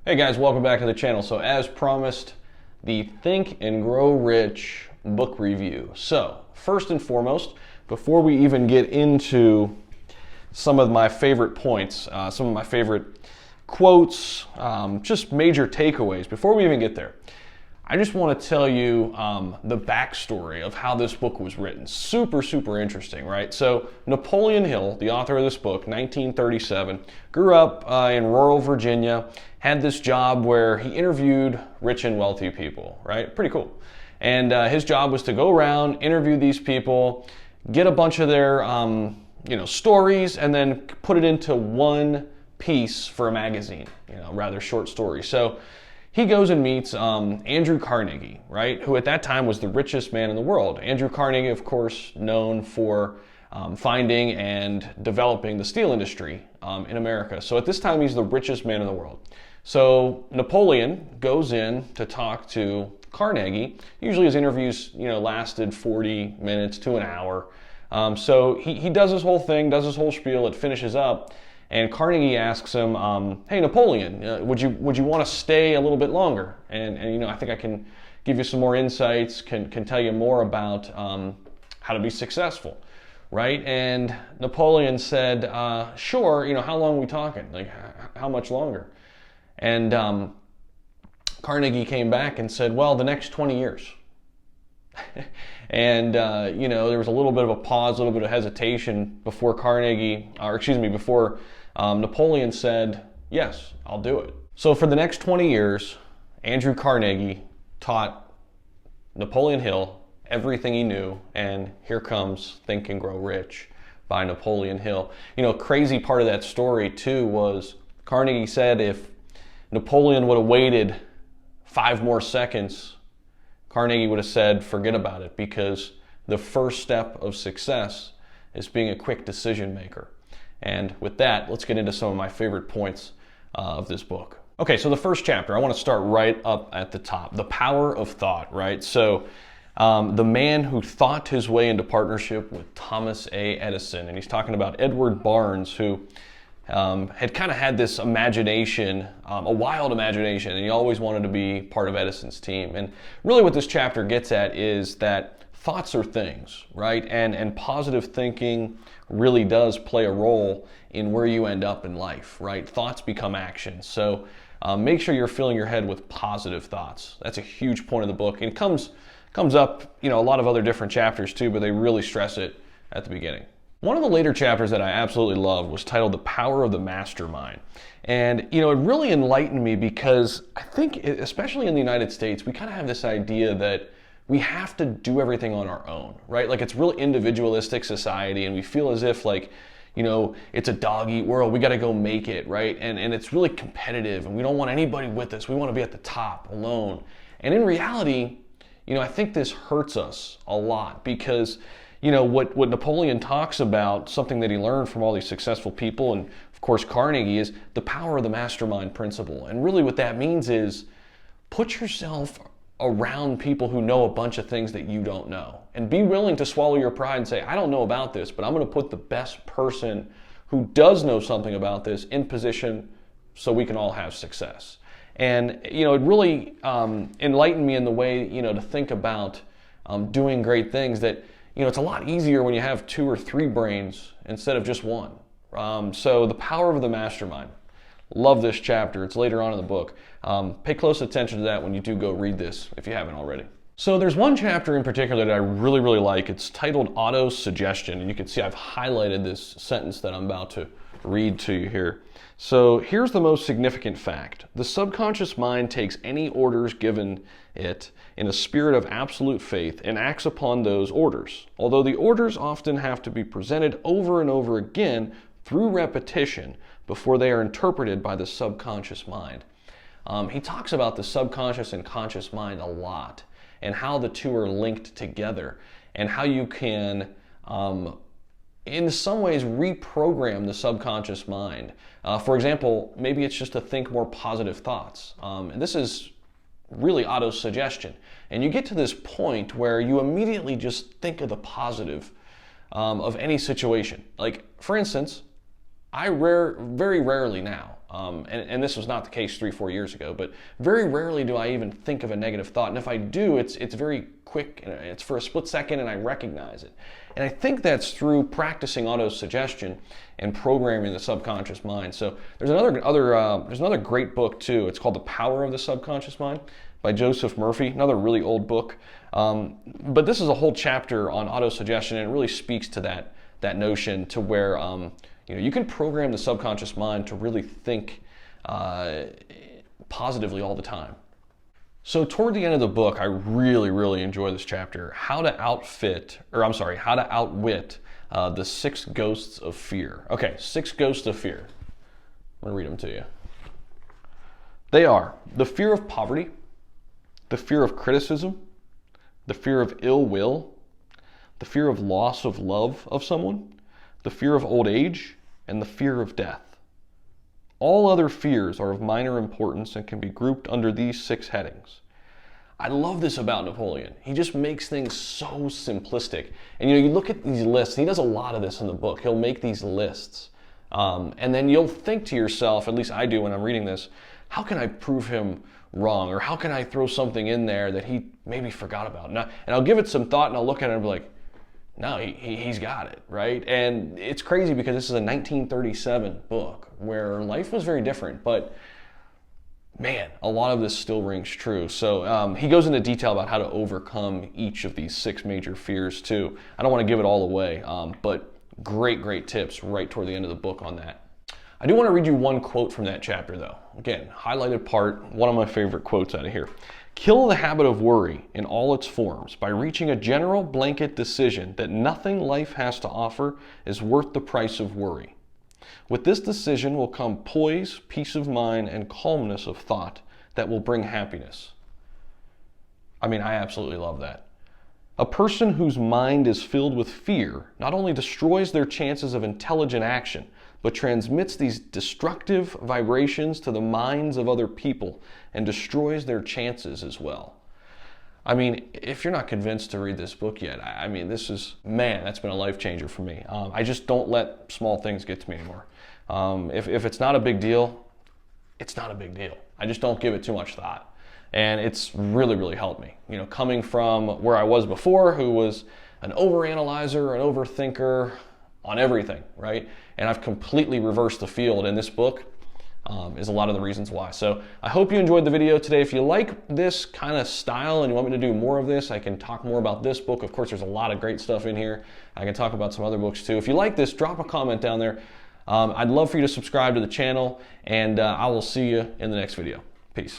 Hey guys, welcome back to the channel. So as promised, the Think and Grow Rich book review. So first and foremost, before we even get into some of my favorite points, some of my favorite quotes, just major takeaways, before we even get there, I just want to tell you the backstory of how this book was written. Super interesting, right? So Napoleon Hill, the author of this book, 1937, grew up in rural Virginia, had this job where he interviewed rich and wealthy people, right? Pretty cool. And his job was to go around, interview these people, get a bunch of their stories, and then put it into one piece for a magazine, rather short story. So he goes and meets Andrew Carnegie, right, who at that time was the richest man in the world. Andrew Carnegie, of course, known for finding and developing the steel industry in America. So at this time, he's the richest man in the world. So Napoleon goes in to talk to Carnegie. Usually his interviews, lasted 40 minutes to an hour. So he does his whole thing, does his whole spiel, it finishes up. And Carnegie asks him, "Hey Napoleon, would you want to stay a little bit longer? And I think I can give you some more insights, can tell you more about how to be successful, right?" And Napoleon said, "Sure. How long are we talking? Like how much longer?" And Carnegie came back and said, "Well, the next 20 years." And there was a little bit of a pause, a little bit of hesitation before before Napoleon said, "Yes, I'll do it." So for the next 20 years, Andrew Carnegie taught Napoleon Hill everything he knew, and here comes Think and Grow Rich by Napoleon Hill. Crazy part of that story too was Carnegie said if Napoleon would have waited 5 more seconds, Carnegie would have said, forget about it, because the first step of success is being a quick decision maker. And with that, let's get into some of my favorite points of this book. Okay, so the first chapter, I want to start right up at the top, the power of thought, right? So the man who thought his way into partnership with Thomas A. Edison, and he's talking about Edward Barnes, who had kind of had this imagination, a wild imagination, and he always wanted to be part of Edison's team. And really what this chapter gets at is that thoughts are things, right? And positive thinking really does play a role in where you end up in life, right? Thoughts become actions. So make sure you're filling your head with positive thoughts. That's a huge point of the book. And it comes up, a lot of other different chapters too, but they really stress it at the beginning. One of the later chapters that I absolutely loved was titled The Power of the Mastermind. And, it really enlightened me because I think, especially in the United States, we kind of have this idea that we have to do everything on our own, right? Like it's really individualistic society, and we feel as if it's a dog-eat world. We got to go make it, right? And it's really competitive, and we don't want anybody with us. We want to be at the top alone. And in reality, I think this hurts us a lot because what Napoleon talks about, something that he learned from all these successful people, and of course Carnegie, is the power of the mastermind principle. And really what that means is put yourself around people who know a bunch of things that you don't know. And be willing to swallow your pride and say, I don't know about this, but I'm going to put the best person who does know something about this in position so we can all have success. And, it really enlightened me in the way, to think about doing great things that, it's a lot easier when you have 2 or 3 brains instead of just one. So the power of the mastermind. Love this chapter. It's later on in the book. Pay close attention to that when you do go read this, if you haven't already. So there's one chapter in particular that I really like. It's titled Auto-Suggestion. And you can see I've highlighted this sentence that I'm about to read to you here. So here's the most significant fact. The subconscious mind takes any orders given it in a spirit of absolute faith and acts upon those orders. Although the orders often have to be presented over and over again through repetition before they are interpreted by the subconscious mind. He talks about the subconscious and conscious mind a lot and how the two are linked together and how you can in some ways reprogram the subconscious mind. For example, maybe it's just to think more positive thoughts. And this is really auto-suggestion. And you get to this point where you immediately just think of the positive of any situation. Like, for instance, very rarely now And this was not the case 3-4 years ago, but very rarely do I even think of a negative thought. And if I do, it's very quick, and it's for a split second, and I recognize it. And I think that's through practicing auto-suggestion and programming the subconscious mind. So there's another great book too. It's called The Power of the Subconscious Mind by Joseph Murphy, another really old book. But this is a whole chapter on auto-suggestion, and it really speaks to that notion to where you can program the subconscious mind to really think positively all the time. So toward the end of the book, I really, really enjoy this chapter, how to outwit the 6 ghosts of fear. Okay, 6 ghosts of fear. I'm gonna read them to you. They are the fear of poverty, the fear of criticism, the fear of ill will, the fear of loss of love of someone, the fear of old age, and the fear of death. All other fears are of minor importance and can be grouped under these 6 headings. I love this about Napoleon. He just makes things so simplistic. And you look at these lists, he does a lot of this in the book. He'll make these lists. And then you'll think to yourself, at least I do when I'm reading this, how can I prove him wrong? Or how can I throw something in there that he maybe forgot about? And I'll give it some thought, and I'll look at it and be like, no, he's got it, right? And it's crazy because this is a 1937 book where life was very different, but man, a lot of this still rings true. So he goes into detail about how to overcome each of these 6 major fears too. I don't want to give it all away, but great tips right toward the end of the book on that. I do want to read you one quote from that chapter though. Again, highlighted part, one of my favorite quotes out of here. Kill the habit of worry in all its forms by reaching a general blanket decision that nothing life has to offer is worth the price of worry. With this decision will come poise, peace of mind, and calmness of thought that will bring happiness. I mean, I absolutely love that. A person whose mind is filled with fear not only destroys their chances of intelligent action, but transmits these destructive vibrations to the minds of other people and destroys their chances as well. I mean, if you're not convinced to read this book yet, I mean, that's been a life changer for me. I just don't let small things get to me anymore. If it's not a big deal, it's not a big deal. I just don't give it too much thought. And it's really helped me. Coming from where I was before, who was an overanalyzer, an overthinker on everything, right? And I've completely reversed the field, and this book is a lot of the reasons why. So I hope you enjoyed the video today. If you like this kind of style and you want me to do more of this, I can talk more about this book. Of course, there's a lot of great stuff in here. I can talk about some other books too. If you like this, drop a comment down there. I'd love for you to subscribe to the channel, and I will see you in the next video. Peace.